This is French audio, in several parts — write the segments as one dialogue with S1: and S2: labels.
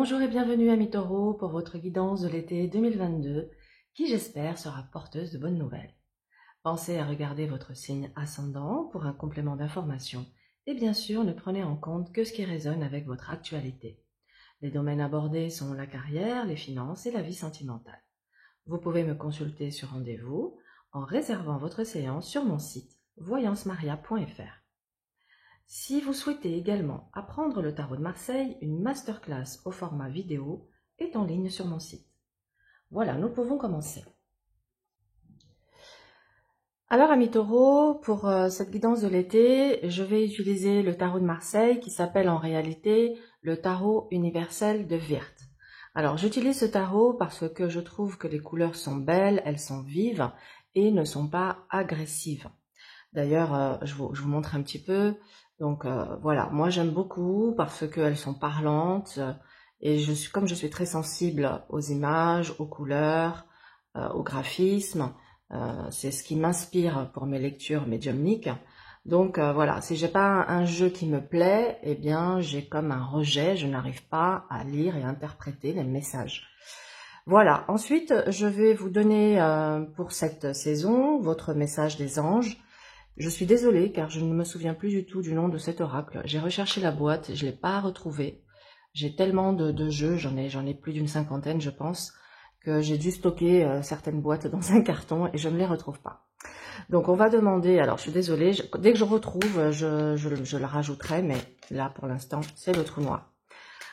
S1: Bonjour et bienvenue amis Taureaux pour votre guidance de l'été 2022 qui j'espère sera porteuse de bonnes nouvelles. Pensez à regarder votre signe ascendant pour un complément d'information et bien sûr ne prenez en compte que ce qui résonne avec votre actualité. Les domaines abordés sont la carrière, les finances et la vie sentimentale. Vous pouvez me consulter sur rendez-vous en réservant votre séance sur mon site voyancemaria.fr. Si vous souhaitez également apprendre le tarot de Marseille, une masterclass au format vidéo est en ligne sur mon site. Voilà, nous pouvons commencer. Alors amis taureaux, pour cette guidance de l'été, je vais utiliser le tarot de Marseille qui s'appelle en réalité le tarot universel de Wirth. Alors j'utilise ce tarot parce que je trouve que les couleurs sont belles, elles sont vives et ne sont pas agressives. D'ailleurs, je vous montre un petit peu. Donc voilà, moi j'aime beaucoup parce qu'elles sont parlantes et comme je suis très sensible aux images, aux couleurs, au graphisme, c'est ce qui m'inspire pour mes lectures médiumniques. Donc voilà, si j'ai pas un jeu qui me plaît, eh bien j'ai comme un rejet, je n'arrive pas à lire et interpréter les messages. Voilà, ensuite je vais vous donner pour cette saison votre message des anges. Je suis désolée car je ne me souviens plus du tout du nom de cet oracle. J'ai recherché la boîte, je ne l'ai pas retrouvé. J'ai tellement de jeux, j'en ai plus d'une cinquantaine je pense, que j'ai dû stocker certaines boîtes dans un carton et je ne les retrouve pas. Donc on va demander, alors je suis désolée, dès que je retrouve, je le rajouterai, mais là pour l'instant c'est le trou noir.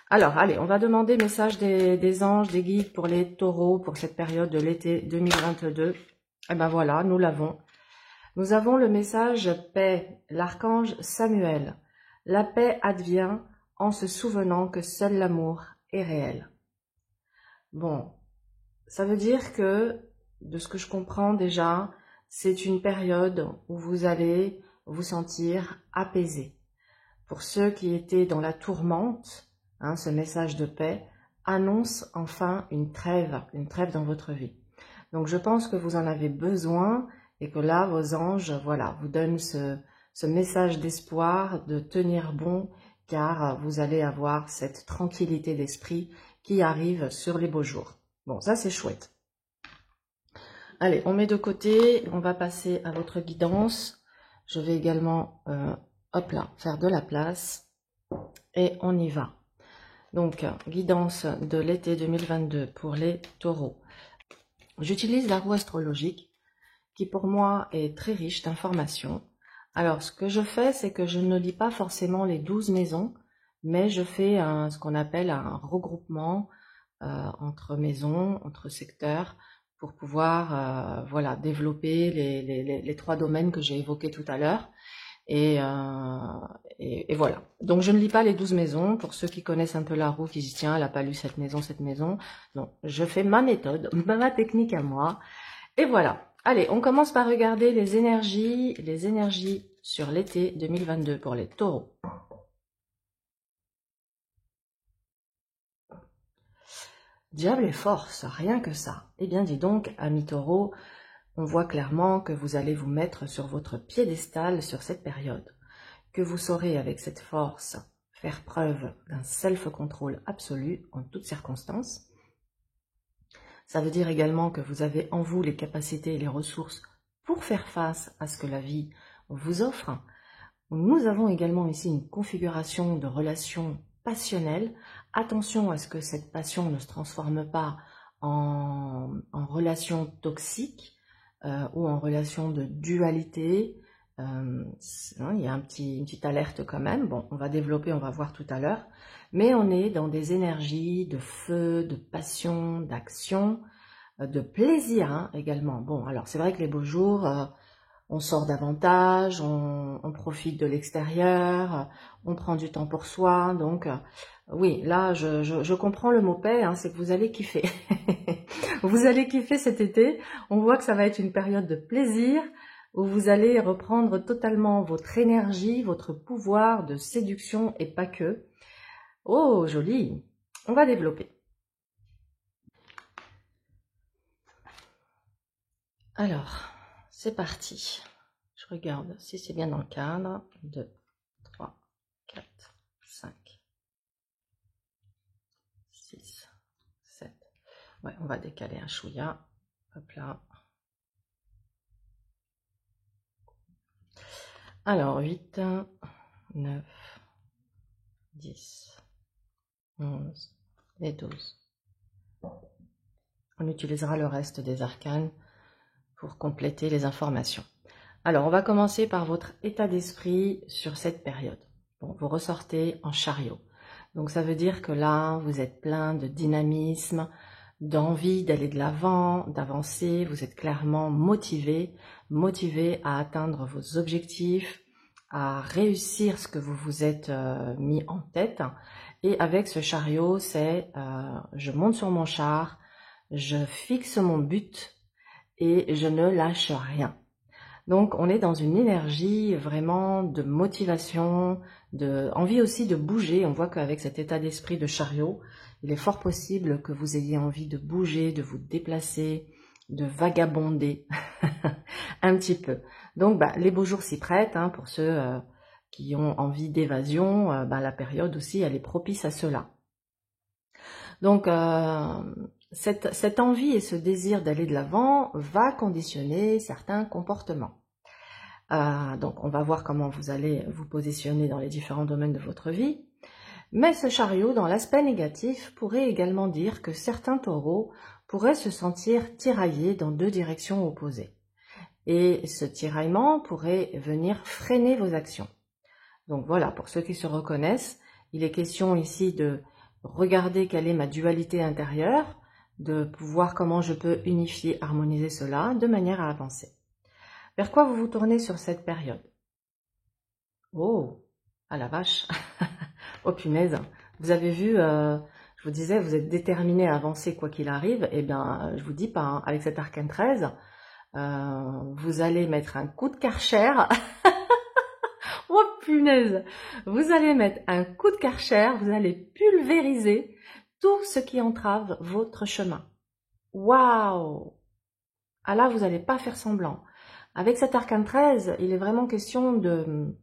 S1: Alors allez, on va demander message des anges, des guides pour les taureaux pour cette période de l'été 2022. Et ben voilà, nous l'avons. Nous avons le message paix, l'archange Samuel. La paix advient en se souvenant que seul l'amour est réel. Bon, ça veut dire que, de ce que je comprends déjà, c'est une période où vous allez vous sentir apaisé. Pour ceux qui étaient dans la tourmente, ce message de paix annonce enfin une trêve dans votre vie. Donc je pense que vous en avez besoin et que là, vos anges, voilà, vous donnent ce message d'espoir, de tenir bon, car vous allez avoir cette tranquillité d'esprit qui arrive sur les beaux jours. Bon, ça c'est chouette. Allez, on met de côté, on va passer à votre guidance. Je vais également, hop là, faire de la place et on y va. Donc, guidance de l'été 2022 pour les taureaux. J'utilise la roue astrologique qui pour moi est très riche d'informations. Alors, ce que je fais, c'est que je ne lis pas forcément les 12 maisons, mais je fais ce qu'on appelle un regroupement entre maisons, entre secteurs, pour pouvoir voilà, développer les 3 domaines que j'ai évoqués tout à l'heure. Et voilà. Donc, je ne lis pas les 12 maisons. Pour ceux qui connaissent un peu la roue, qui disent, tiens, elle n'a pas lu cette maison. Non, je fais ma méthode, ma technique à moi. Et voilà. Allez, on commence par regarder les énergies sur l'été 2022 pour les taureaux. Diable et force, rien que ça. Eh bien, dis donc, amis taureaux, on voit clairement que vous allez vous mettre sur votre piédestal sur cette période, que vous saurez avec cette force faire preuve d'un self-control absolu en toutes circonstances. Ça veut dire également que vous avez en vous les capacités et les ressources pour faire face à ce que la vie vous offre. Nous avons également ici une configuration de relation passionnelle. Attention à ce que cette passion ne se transforme pas en relation toxique ou en relation de dualité. Il y a une petite alerte quand même. Bon, on va développer, on va voir tout à l'heure. Mais on est dans des énergies de feu, de passion, d'action, de plaisir également. Bon, alors c'est vrai que les beaux jours, on sort davantage, on profite de l'extérieur, on prend du temps pour soi. Donc oui, là je comprends le mot paix, c'est que vous allez kiffer. Vous allez kiffer cet été. On voit que ça va être une période de plaisir où vous allez reprendre totalement votre énergie, votre pouvoir de séduction et pas que. Oh, joli. On va développer. Alors, c'est parti. Je regarde si c'est bien dans le cadre. 2, 3, 4, 5, Ouais, on va décaler un chouïa. Hop là. Alors, 8, 9, 10, 11 et 12. On utilisera le reste des arcanes pour compléter les informations. Alors, on va commencer par votre état d'esprit sur cette période. Bon, vous ressortez en chariot. Donc, ça veut dire que là, vous êtes plein de dynamisme, d'envie d'aller de l'avant, d'avancer. Vous êtes clairement motivé à atteindre vos objectifs, à réussir ce que vous vous êtes mis en tête. Et avec ce chariot, c'est je monte sur mon char, je fixe mon but et je ne lâche rien. Donc, on est dans une énergie vraiment de motivation, envie aussi de bouger. On voit qu'avec cet état d'esprit de chariot, il est fort possible que vous ayez envie de bouger, de vous déplacer, de vagabonder un petit peu. Donc, les beaux jours s'y prêtent hein, pour ceux qui ont envie d'évasion. La période aussi, elle est propice à cela. Donc, cette envie et ce désir d'aller de l'avant va conditionner certains comportements. Donc, on va voir comment vous allez vous positionner dans les différents domaines de votre vie. Mais ce chariot, dans l'aspect négatif, pourrait également dire que certains taureaux pourraient se sentir tiraillés dans deux directions opposées. Et ce tiraillement pourrait venir freiner vos actions. Donc voilà, pour ceux qui se reconnaissent, il est question ici de regarder quelle est ma dualité intérieure, de voir comment je peux unifier, harmoniser cela de manière à avancer. Vers quoi vous vous tournez sur cette période? Oh, à la vache. Oh punaise, vous avez vu, je vous disais, vous êtes déterminé à avancer quoi qu'il arrive. Eh bien, je vous dis pas, hein, avec cet arcane 13, vous allez mettre un coup de Karcher. Oh punaise, vous allez mettre un coup de Karcher, vous allez pulvériser tout ce qui entrave votre chemin. Waouh! Ah là, vous n'allez pas faire semblant. Avec cet arcane 13, il est vraiment question de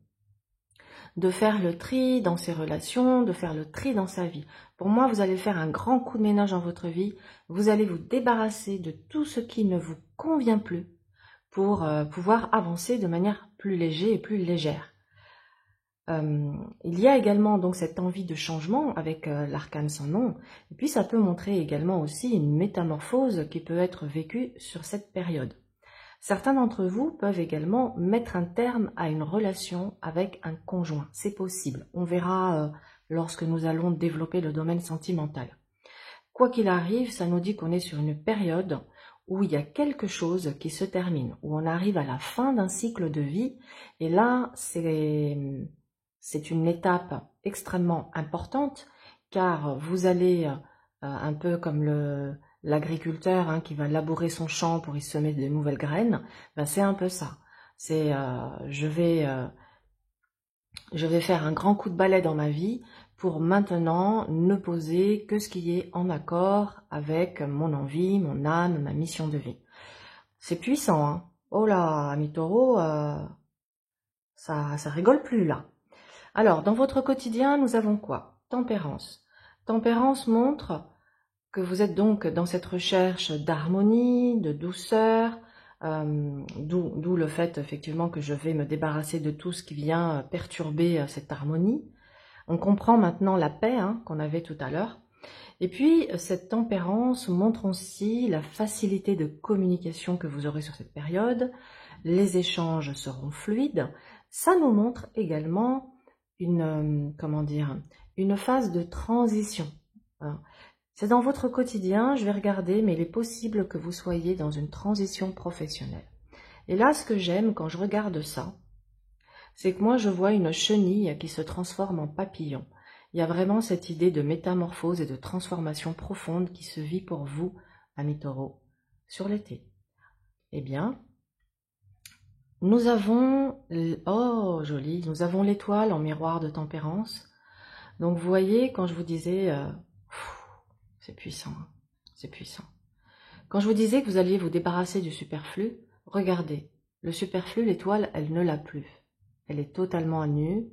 S1: faire le tri dans ses relations, de faire le tri dans sa vie. Pour moi, vous allez faire un grand coup de ménage dans votre vie. Vous allez vous débarrasser de tout ce qui ne vous convient plus pour pouvoir avancer de manière plus légère et plus légère. Il y a également donc cette envie de changement avec l'arcane sans nom. Et puis ça peut montrer également aussi une métamorphose qui peut être vécue sur cette période. Certains d'entre vous peuvent également mettre un terme à une relation avec un conjoint. C'est possible. On verra lorsque nous allons développer le domaine sentimental. Quoi qu'il arrive, ça nous dit qu'on est sur une période où il y a quelque chose qui se termine, où on arrive à la fin d'un cycle de vie. Et là, c'est une étape extrêmement importante car vous allez, un peu comme l'agriculteur hein, qui va labourer son champ pour y semer de nouvelles graines, c'est un peu ça. C'est je vais faire un grand coup de balai dans ma vie pour maintenant ne poser que ce qui est en accord avec mon envie, mon âme, ma mission de vie. C'est puissant, hein. Oh là, ami taureau, ça rigole plus là. Alors, dans votre quotidien, nous avons quoi? Tempérance. Tempérance montre que vous êtes donc dans cette recherche d'harmonie, de douceur, d'où le fait effectivement que je vais me débarrasser de tout ce qui vient perturber cette harmonie. On comprend maintenant la paix hein, qu'on avait tout à l'heure. Et puis, cette tempérance montre aussi la facilité de communication que vous aurez sur cette période. Les échanges seront fluides. Ça nous montre également une phase de transition. C'est dans votre quotidien, je vais regarder, mais il est possible que vous soyez dans une transition professionnelle. Et là, ce que j'aime quand je regarde ça, c'est que moi, je vois une chenille qui se transforme en papillon. Il y a vraiment cette idée de métamorphose et de transformation profonde qui se vit pour vous, amis taureaux, sur l'été. Eh bien, nous avons, oh joli, nous avons l'étoile en miroir de tempérance. Donc vous voyez, quand je vous disais, c'est puissant, hein, c'est puissant. Quand je vous disais que vous alliez vous débarrasser du superflu, regardez, le superflu, l'étoile, elle ne l'a plus. Elle est totalement à nu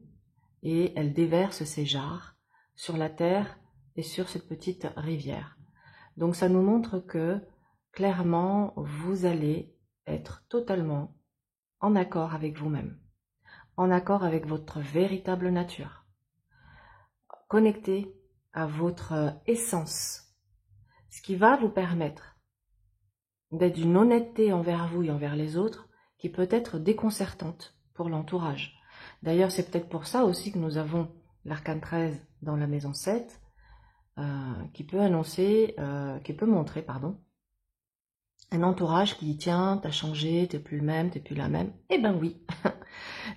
S1: et elle déverse ses jarres sur la terre et sur cette petite rivière. Donc ça nous montre que clairement, vous allez être totalement en accord avec vous-même, en accord avec votre véritable nature, connecté à votre essence, ce qui va vous permettre d'être d'une honnêteté envers vous et envers les autres qui peut être déconcertante pour l'entourage. D'ailleurs, c'est peut-être pour ça aussi que nous avons l'arcane 13 dans la maison 7, qui peut montrer, un entourage qui dit tiens, t'as changé, t'es plus le même, t'es plus la même. Eh ben oui,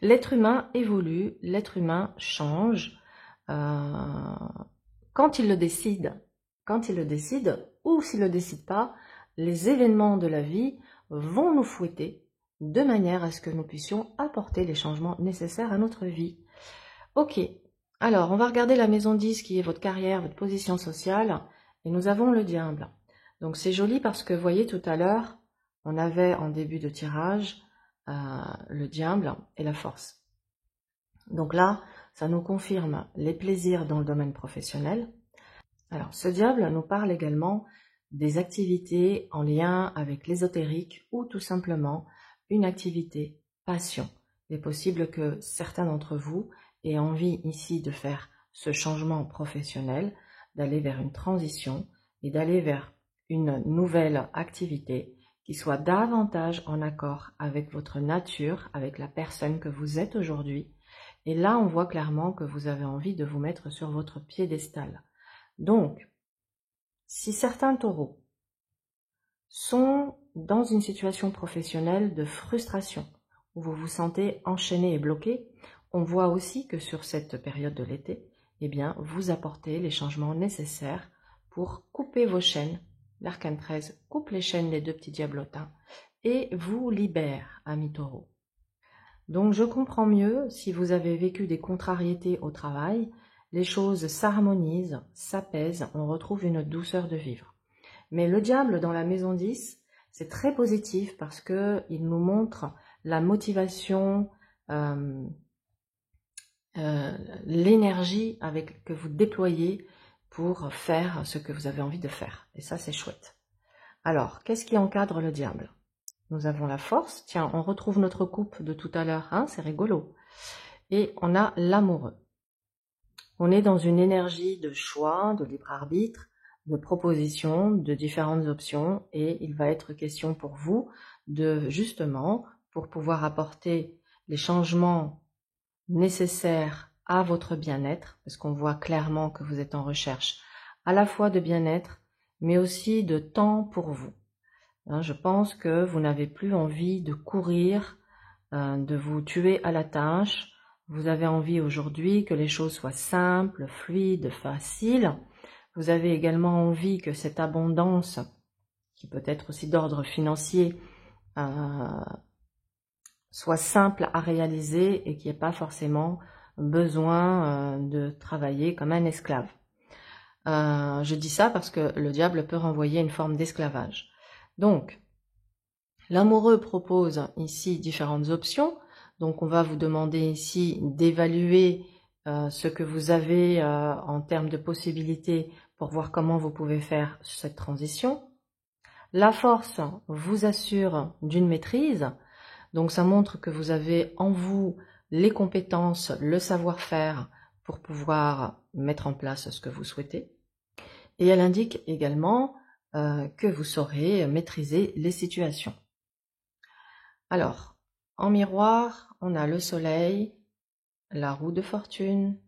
S1: l'être humain évolue, l'être humain change quand il le décide. Quand il le décide, ou s'il ne le décide pas, les événements de la vie vont nous fouetter de manière à ce que nous puissions apporter les changements nécessaires à notre vie. Ok, alors on va regarder la maison 10 qui est votre carrière, votre position sociale, et nous avons le diable. Donc c'est joli parce que, vous voyez, tout à l'heure, on avait en début de tirage le diable et la force. Donc là, ça nous confirme les plaisirs dans le domaine professionnel. Alors, ce diable nous parle également des activités en lien avec l'ésotérique ou tout simplement une activité passion. Il est possible que certains d'entre vous aient envie ici de faire ce changement professionnel, d'aller vers une transition et d'aller vers une nouvelle activité qui soit davantage en accord avec votre nature, avec la personne que vous êtes aujourd'hui. Et là, on voit clairement que vous avez envie de vous mettre sur votre piédestal. Donc, si certains taureaux sont dans une situation professionnelle de frustration, où vous vous sentez enchaîné et bloqué, on voit aussi que sur cette période de l'été, eh bien, vous apportez les changements nécessaires pour couper vos chaînes. L'arcane 13 coupe les chaînes des deux petits diablotins et vous libère, amis taureaux. Donc, je comprends mieux si vous avez vécu des contrariétés au travail, les choses s'harmonisent, s'apaisent, on retrouve une douceur de vivre. Mais le diable dans la maison 10, c'est très positif parce qu'il nous montre la motivation, l'énergie que vous déployez pour faire ce que vous avez envie de faire. Et ça, c'est chouette. Alors, qu'est-ce qui encadre le diable? Nous avons la force. Tiens, on retrouve notre coupe de tout à l'heure, hein, c'est rigolo. Et on a l'amoureux. On est dans une énergie de choix, de libre arbitre, de proposition, de différentes options, et il va être question pour vous de, justement, pour pouvoir apporter les changements nécessaires à votre bien-être, parce qu'on voit clairement que vous êtes en recherche à la fois de bien-être, mais aussi de temps pour vous. Je pense que vous n'avez plus envie de courir, de vous tuer à la tâche. Vous avez envie aujourd'hui que les choses soient simples, fluides, faciles. Vous avez également envie que cette abondance, qui peut être aussi d'ordre financier, soit simple à réaliser et qu'il n'y ait pas forcément besoin de travailler comme un esclave. Je dis ça parce que le diable peut renvoyer une forme d'esclavage. Donc, l'amoureux propose ici différentes options. Donc, on va vous demander ici d'évaluer ce que vous avez en termes de possibilités pour voir comment vous pouvez faire cette transition. La force vous assure d'une maîtrise. Donc, ça montre que vous avez en vous les compétences, le savoir-faire pour pouvoir mettre en place ce que vous souhaitez. Et elle indique également que vous saurez maîtriser les situations. Alors, en miroir, on a le soleil, la roue de fortune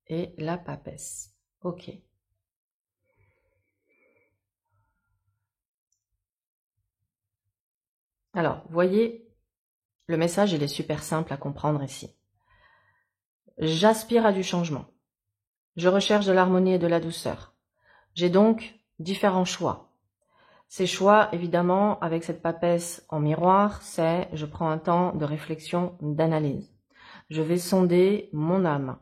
S1: et la papesse. Ok. Alors, vous voyez, le message, il est super simple à comprendre ici. J'aspire à du changement. Je recherche de l'harmonie et de la douceur. J'ai donc différents choix. Ces choix, évidemment, avec cette papesse en miroir, c'est je prends un temps de réflexion, d'analyse. Je vais sonder mon âme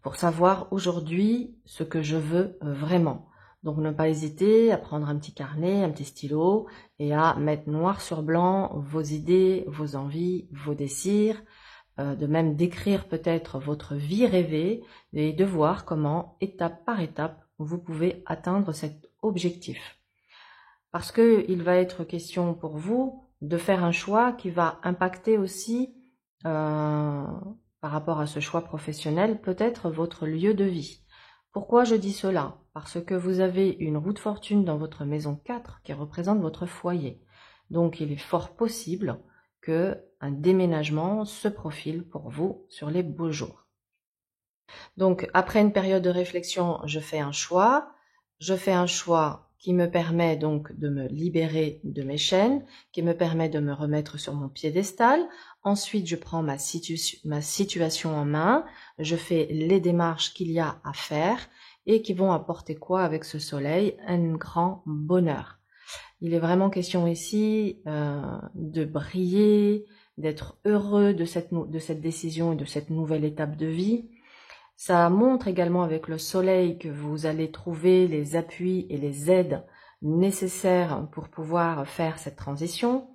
S1: pour savoir aujourd'hui ce que je veux vraiment. Donc ne pas hésiter à prendre un petit carnet, un petit stylo et à mettre noir sur blanc vos idées, vos envies, vos désirs, de même d'écrire peut-être votre vie rêvée et de voir comment, étape par étape, vous pouvez atteindre cet objectif. Parce qu'il va être question pour vous de faire un choix qui va impacter aussi, par rapport à ce choix professionnel, peut-être votre lieu de vie. Pourquoi je dis cela? Parce que vous avez une roue de fortune dans votre maison 4 qui représente votre foyer. Donc il est fort possible qu'un déménagement se profile pour vous sur les beaux jours. Donc après une période de réflexion, je fais un choix. Je fais un choix qui me permet donc de me libérer de mes chaînes, qui me permet de me remettre sur mon piédestal. Ensuite, je prends ma situation en main, je fais les démarches qu'il y a à faire et qui vont apporter quoi avec ce soleil? Un grand bonheur. Il est vraiment question ici de briller, d'être heureux de cette décision et de cette nouvelle étape de vie. Ça montre également avec le soleil que vous allez trouver les appuis et les aides nécessaires pour pouvoir faire cette transition.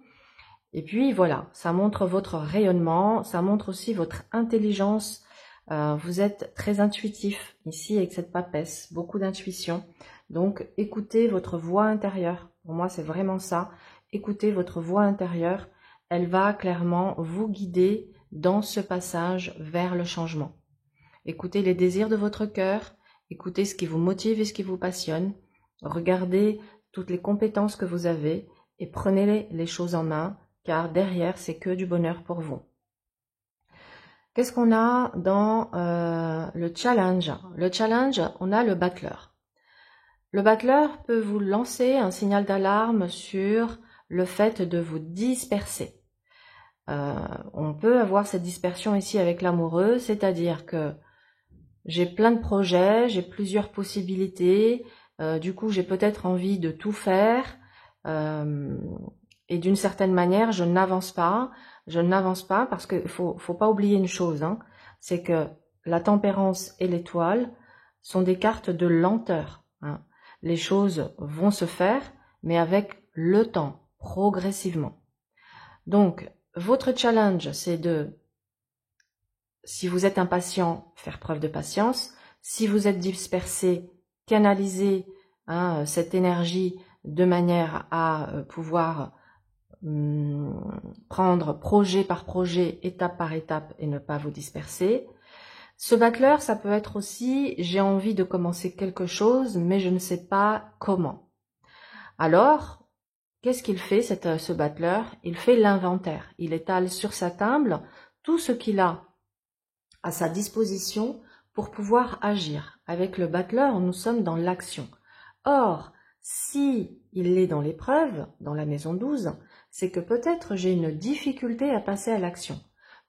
S1: Et puis voilà, ça montre votre rayonnement, ça montre aussi votre intelligence. Vous êtes très intuitif ici avec cette papesse, beaucoup d'intuition. Donc écoutez votre voix intérieure. Pour moi, c'est vraiment ça. Écoutez votre voix intérieure. Elle va clairement vous guider dans ce passage vers le changement. Écoutez les désirs de votre cœur, écoutez ce qui vous motive et ce qui vous passionne, regardez toutes les compétences que vous avez et prenez les choses en main, car derrière, c'est que du bonheur pour vous. Qu'est-ce qu'on a dans le challenge? Le challenge, on a le battleur. Le battleur peut vous lancer un signal d'alarme sur le fait de vous disperser. On peut avoir cette dispersion ici avec l'amoureux, c'est-à-dire que j'ai plein de projets, j'ai plusieurs possibilités, du coup j'ai peut-être envie de tout faire et d'une certaine manière je n'avance pas parce qu'il faut pas oublier une chose, hein, c'est que la tempérance et l'étoile sont des cartes de lenteur, hein. Les choses vont se faire mais avec le temps, progressivement. Donc votre challenge c'est de, si vous êtes impatient, faire preuve de patience. Si vous êtes dispersé, canaliser cette énergie de manière à pouvoir prendre projet par projet, étape par étape et ne pas vous disperser. Ce battleur, ça peut être aussi, j'ai envie de commencer quelque chose, mais je ne sais pas comment. Alors, qu'est-ce qu'il fait, ce battleur? Il fait l'inventaire. Il étale sur sa table tout ce qu'il a à sa disposition pour pouvoir agir. Avec le battleur, nous sommes dans l'action. Or, si il est dans l'épreuve, dans la maison 12, c'est que peut-être j'ai une difficulté à passer à l'action.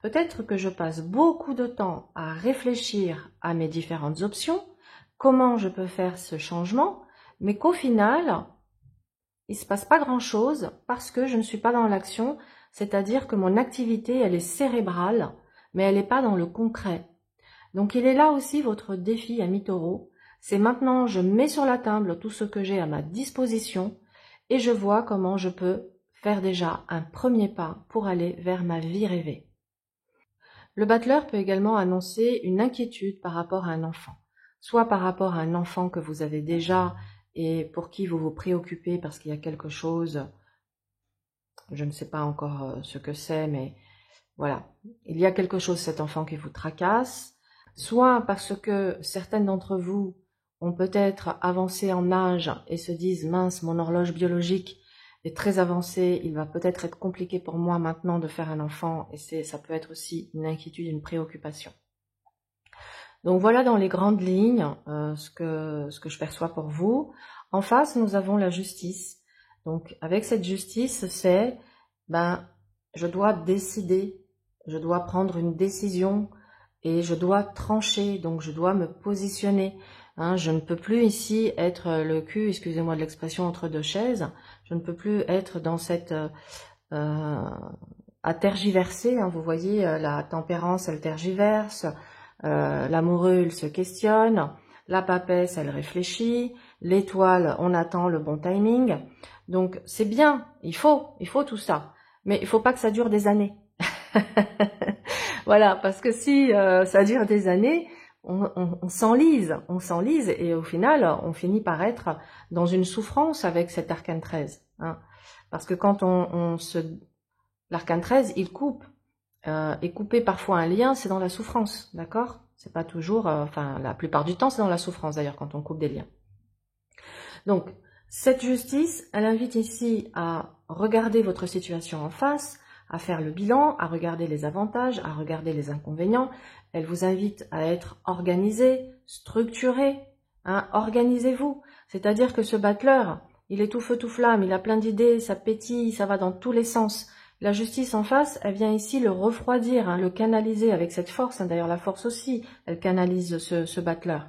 S1: Peut-être que je passe beaucoup de temps à réfléchir à mes différentes options, comment je peux faire ce changement, mais qu'au final, il ne se passe pas grand-chose parce que je ne suis pas dans l'action, c'est-à-dire que mon activité, elle est cérébrale, mais elle n'est pas dans le concret. Donc il est là aussi votre défi, ami Taureau. C'est maintenant, je mets sur la table tout ce que j'ai à ma disposition et je vois comment je peux faire déjà un premier pas pour aller vers ma vie rêvée. Le battleur peut également annoncer une inquiétude par rapport à un enfant. Soit par rapport à un enfant que vous avez déjà et pour qui vous vous préoccupez parce qu'il y a quelque chose, je ne sais pas encore ce que c'est, mais voilà, il y a quelque chose, cet enfant qui vous tracasse, soit parce que certaines d'entre vous ont peut-être avancé en âge et se disent « mince, mon horloge biologique est très avancée, il va peut-être être compliqué pour moi maintenant de faire un enfant » et ça peut être aussi une inquiétude, une préoccupation. Donc voilà dans les grandes lignes ce que je perçois pour vous. En face, nous avons la justice. Donc avec cette justice, c'est je dois décider. Je dois prendre une décision et je dois trancher, donc je dois me positionner. Je ne peux plus ici être le cul, excusez-moi de l'expression, entre deux chaises. Je ne peux plus être dans cette... à tergiverser, vous voyez, la tempérance, elle tergiverse, l'amoureux, il se questionne, la papesse, elle réfléchit, l'étoile, on attend le bon timing. Donc c'est bien, il faut tout ça, mais il ne faut pas que ça dure des années. Voilà, parce que si ça dure des années, on s'enlise et au final, on finit par être dans une souffrance avec cet arcane 13. Hein. Parce que quand l'arcane 13, il coupe. Et couper parfois un lien, c'est dans la souffrance, d'accord? C'est pas toujours, enfin la plupart du temps, c'est dans la souffrance d'ailleurs quand on coupe des liens. Donc, cette justice, elle invite ici à regarder votre situation en face, à faire le bilan, à regarder les avantages, à regarder les inconvénients. Elle vous invite à être organisé, structuré, hein, organisez-vous. C'est-à-dire que ce battleur, il est tout feu tout flamme, il a plein d'idées, ça pétille, ça va dans tous les sens. La justice en face, elle vient ici le refroidir, hein, le canaliser avec cette force. Hein, d'ailleurs, la force aussi, elle canalise ce battleur.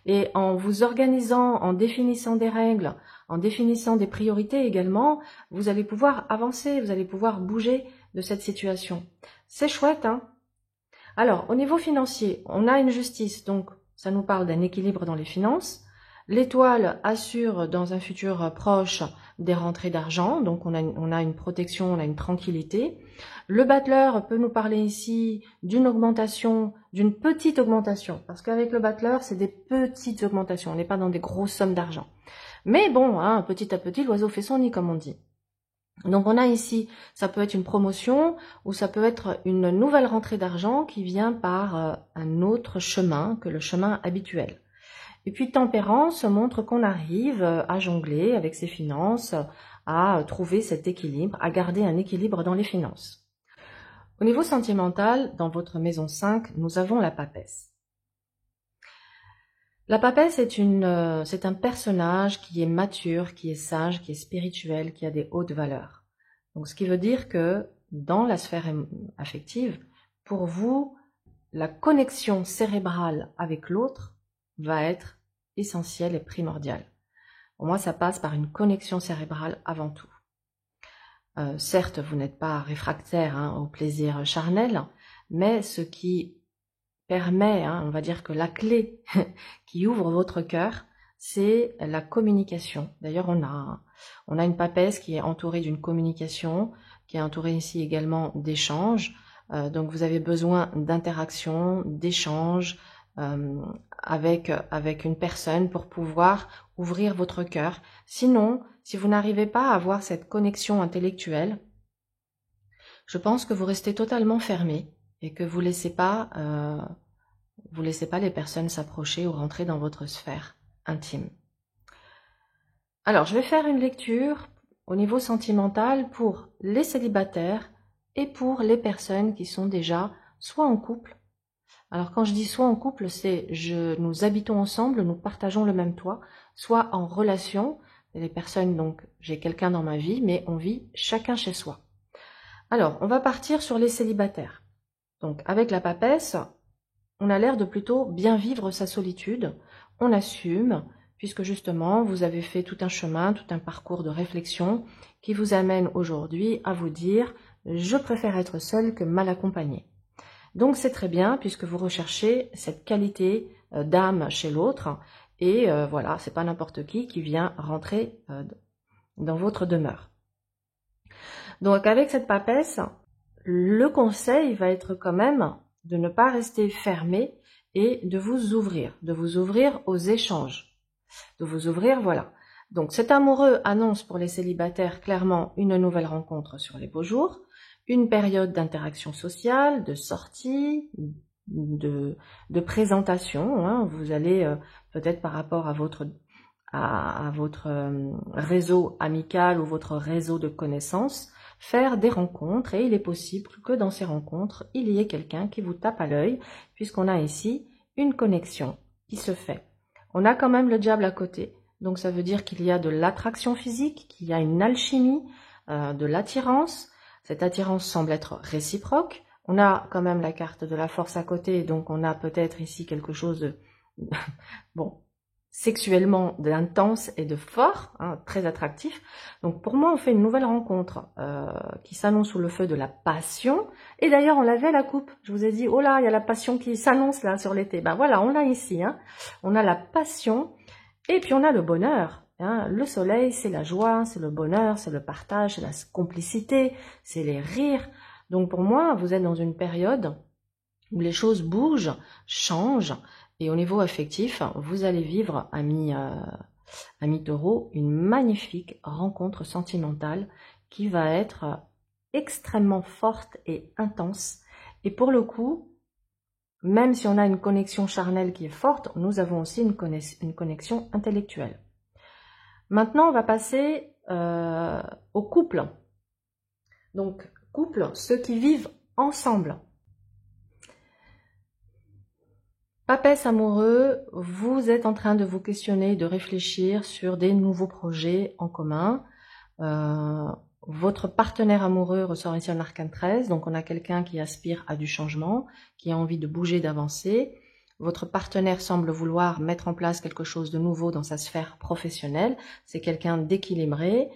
S1: Et en vous organisant, en définissant des règles, en définissant des priorités également, vous allez pouvoir avancer, vous allez pouvoir bouger de cette situation. C'est chouette, hein? Alors, au niveau financier, on a une justice, donc ça nous parle d'un équilibre dans les finances. L'étoile assure dans un futur proche des rentrées d'argent, donc on a une protection, on a une tranquillité. Le battleur peut nous parler ici d'une augmentation, d'une petite augmentation, parce qu'avec le battleur, c'est des petites augmentations, on n'est pas dans des grosses sommes d'argent. Mais bon, hein, petit à petit, l'oiseau fait son nid, comme on dit. Donc on a ici, ça peut être une promotion ou ça peut être une nouvelle rentrée d'argent qui vient par un autre chemin que le chemin habituel. Et puis tempérance montre qu'on arrive à jongler avec ses finances, à trouver cet équilibre, à garder un équilibre dans les finances. Au niveau sentimental, dans votre maison 5, nous avons la papesse. La papesse c'est un personnage qui est mature, qui est sage, qui est spirituel, qui a des hautes valeurs. Donc, ce qui veut dire que dans la sphère affective, pour vous, la connexion cérébrale avec l'autre va être essentielle et primordiale. Pour moi, ça passe par une connexion cérébrale avant tout. Certes, vous n'êtes pas réfractaire hein, au plaisir charnel, mais ce qui permet, hein, on va dire que la clé qui ouvre votre cœur, c'est la communication. D'ailleurs, on a une papesse qui est entourée d'une communication, qui est entourée ici également d'échanges. Donc, vous avez besoin d'interaction, d'échanges avec une personne pour pouvoir ouvrir votre cœur. Sinon, si vous n'arrivez pas à avoir cette connexion intellectuelle, je pense que vous restez totalement fermé et que vous laissez pas les personnes s'approcher ou rentrer dans votre sphère intime. Alors, je vais faire une lecture au niveau sentimental pour les célibataires et pour les personnes qui sont déjà soit en couple. Alors, quand je dis soit en couple, c'est nous habitons ensemble, nous partageons le même toit, soit en relation. Les personnes, donc, j'ai quelqu'un dans ma vie, mais on vit chacun chez soi. Alors, on va partir sur les célibataires. Donc, avec la papesse, on a l'air de plutôt bien vivre sa solitude, on assume, puisque justement, vous avez fait tout un chemin, tout un parcours de réflexion qui vous amène aujourd'hui à vous dire « je préfère être seul que mal accompagné ». Donc c'est très bien, puisque vous recherchez cette qualité d'âme chez l'autre, et voilà, c'est pas n'importe qui vient rentrer dans votre demeure. Donc avec cette papesse, le conseil va être quand même de ne pas rester fermé et de vous ouvrir aux échanges, de vous ouvrir, voilà. Donc cet amoureux annonce pour les célibataires clairement une nouvelle rencontre sur les beaux jours, une période d'interaction sociale, de sortie, de présentation, hein. Vous allez peut-être par rapport à votre réseau amical ou votre réseau de connaissances, faire des rencontres, et il est possible que dans ces rencontres, il y ait quelqu'un qui vous tape à l'œil, puisqu'on a ici une connexion qui se fait. On a quand même le diable à côté, donc ça veut dire qu'il y a de l'attraction physique, qu'il y a une alchimie, de l'attirance. Cette attirance semble être réciproque. On a quand même la carte de la force à côté, donc on a peut-être ici quelque chose de bon, sexuellement d'intense et de fort, hein, très attractif. Donc pour moi, on fait une nouvelle rencontre qui s'annonce sous le feu de la passion. Et d'ailleurs, on l'avait la coupe. Je vous ai dit, oh là, il y a la passion qui s'annonce là sur l'été. Ben voilà, on l'a ici. Hein. On a la passion et puis on a le bonheur. Hein. Le soleil, c'est la joie, c'est le bonheur, c'est le partage, c'est la complicité, c'est les rires. Donc pour moi, vous êtes dans une période où les choses bougent, changent, Et au niveau affectif, vous allez vivre, ami Taureau, une magnifique rencontre sentimentale qui va être extrêmement forte et intense. Et pour le coup, même si on a une connexion charnelle qui est forte, nous avons aussi une connexion intellectuelle. Maintenant, on va passer au couple. Donc, couple, ceux qui vivent ensemble. Papesse amoureux, vous êtes en train de vous questionner, de réfléchir sur des nouveaux projets en commun. Votre partenaire amoureux ressort ici en arcane 13, donc on a quelqu'un qui aspire à du changement, qui a envie de bouger, d'avancer. Votre partenaire semble vouloir mettre en place quelque chose de nouveau dans sa sphère professionnelle. C'est quelqu'un d'équilibré,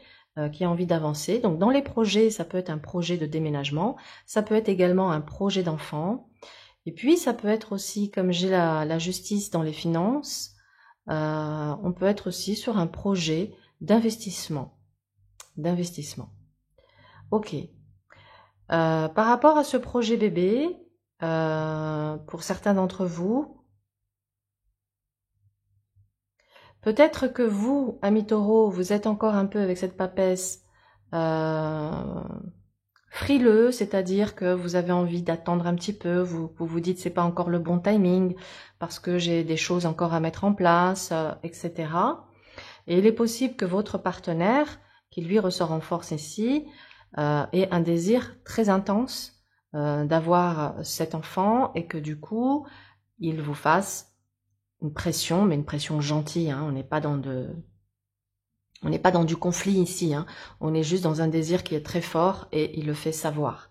S1: qui a envie d'avancer. Donc dans les projets, ça peut être un projet de déménagement, ça peut être également un projet d'enfant. Et puis ça peut être aussi, comme j'ai la justice dans les finances, on peut être aussi sur un projet d'investissement. Ok. Par rapport à ce projet bébé, pour certains d'entre vous, peut-être que vous, amis taureaux, vous êtes encore un peu avec cette papesse frileux, c'est-à-dire que vous avez envie d'attendre un petit peu, vous vous dites c'est pas encore le bon timing, parce que j'ai des choses encore à mettre en place, etc. Et il est possible que votre partenaire, qui lui ressort en force ici, ait un désir très intense d'avoir cet enfant et que du coup, il vous fasse une pression, mais une pression gentille, hein, on n'est pas dans du conflit ici, hein, on est juste dans un désir qui est très fort et il le fait savoir.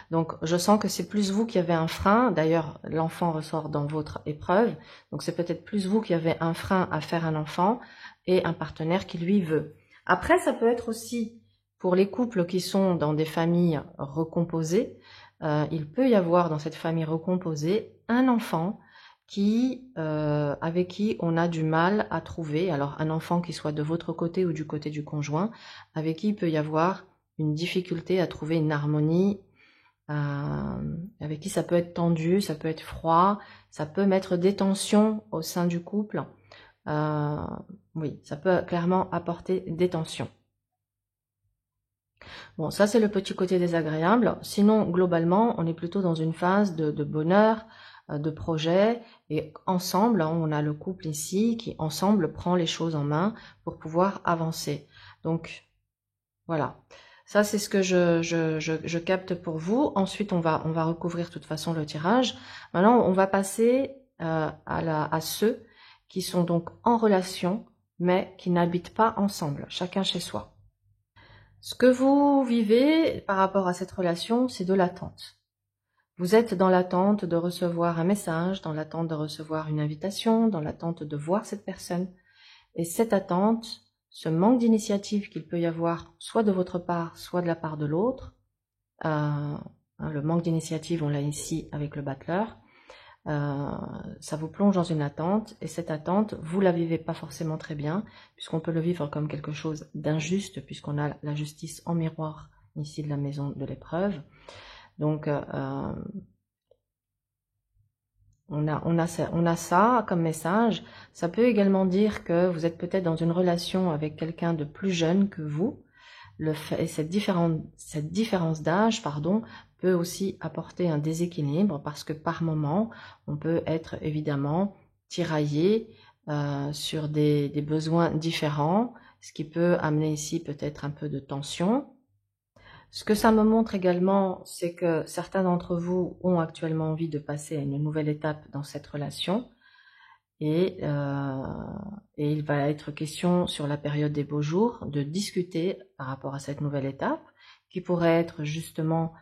S1: Donc je sens que c'est plus vous qui avez un frein, d'ailleurs l'enfant ressort dans votre épreuve, donc c'est peut-être plus vous qui avez un frein à faire un enfant et un partenaire qui lui veut. Après ça peut être aussi pour les couples qui sont dans des familles recomposées, il peut y avoir dans cette famille recomposée un enfant avec qui on a du mal à trouver, alors un enfant qui soit de votre côté ou du côté du conjoint, avec qui il peut y avoir une difficulté à trouver une harmonie, avec qui ça peut être tendu, ça peut être froid, ça peut mettre des tensions au sein du couple. Oui, ça peut clairement apporter des tensions. Bon, ça c'est le petit côté désagréable. Sinon, globalement, on est plutôt dans une phase de bonheur, de projet, et ensemble, hein, on a le couple ici qui ensemble prend les choses en main pour pouvoir avancer. Donc, voilà. Ça, c'est ce que je capte pour vous. Ensuite, on va recouvrir de toute façon le tirage. Maintenant, on va passer à ceux qui sont donc en relation, mais qui n'habitent pas ensemble, chacun chez soi. Ce que vous vivez par rapport à cette relation, c'est de l'attente. Vous êtes dans l'attente de recevoir un message, dans l'attente de recevoir une invitation, dans l'attente de voir cette personne. Et cette attente, ce manque d'initiative qu'il peut y avoir, soit de votre part, soit de la part de l'autre, le manque d'initiative, on l'a ici avec le battleur, ça vous plonge dans une attente, et cette attente, vous la vivez pas forcément très bien, puisqu'on peut le vivre comme quelque chose d'injuste, puisqu'on a la justice en miroir ici de la maison de l'épreuve. Donc, on a ça comme message. Ça peut également dire que vous êtes peut-être dans une relation avec quelqu'un de plus jeune que vous. Et cette différence d'âge, peut aussi apporter un déséquilibre parce que par moment, on peut être évidemment tiraillé sur des besoins différents, ce qui peut amener ici peut-être un peu de tension. Ce que ça me montre également, c'est que certains d'entre vous ont actuellement envie de passer à une nouvelle étape dans cette relation. Et il va être question sur la période des beaux jours de discuter par rapport à cette nouvelle étape, qui pourrait être justement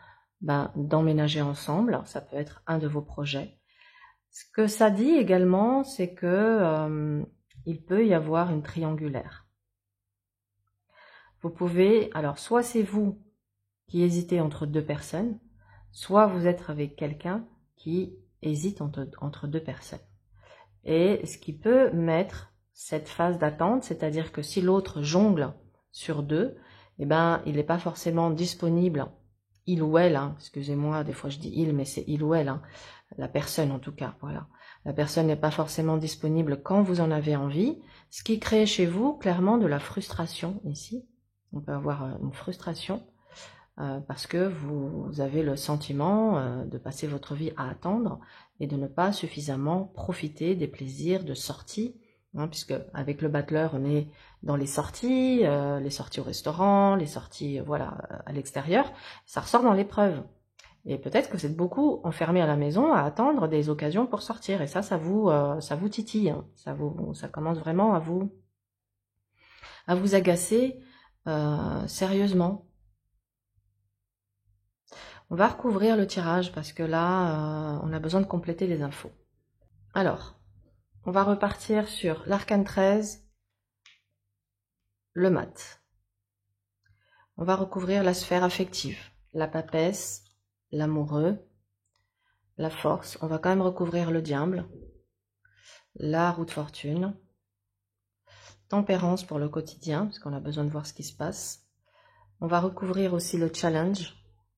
S1: d'emménager ensemble. Ça peut être un de vos projets. Ce que ça dit également, c'est que il peut y avoir une triangulaire. Vous pouvez, alors soit c'est vous qui hésitez entre deux personnes, soit vous êtes avec quelqu'un qui hésite entre deux personnes. Et ce qui peut mettre cette phase d'attente, c'est-à-dire que si l'autre jongle sur deux, eh ben, il n'est pas forcément disponible, il ou elle, hein, excusez-moi, des fois je dis il, mais c'est il ou elle, hein, la personne en tout cas, voilà, La personne n'est pas forcément disponible quand vous en avez envie, ce qui crée chez vous clairement de la frustration ici. On peut avoir une frustration parce que vous avez le sentiment de passer votre vie à attendre et de ne pas suffisamment profiter des plaisirs de sortie, hein, puisque avec le battleur on est dans les sorties au restaurant, les sorties voilà à l'extérieur, ça ressort dans l'épreuve. Et peut-être que vous êtes beaucoup enfermé à la maison à attendre des occasions pour sortir, et ça vous titille, hein, ça commence vraiment à vous agacer sérieusement. On va recouvrir le tirage parce que là, on a besoin de compléter les infos. Alors, on va repartir sur l'arcane 13, le mat. On va recouvrir la sphère affective, la papesse, l'amoureux, la force. On va quand même recouvrir le diable, la roue de fortune, tempérance pour le quotidien, parce qu'on a besoin de voir ce qui se passe. On va recouvrir aussi le challenge,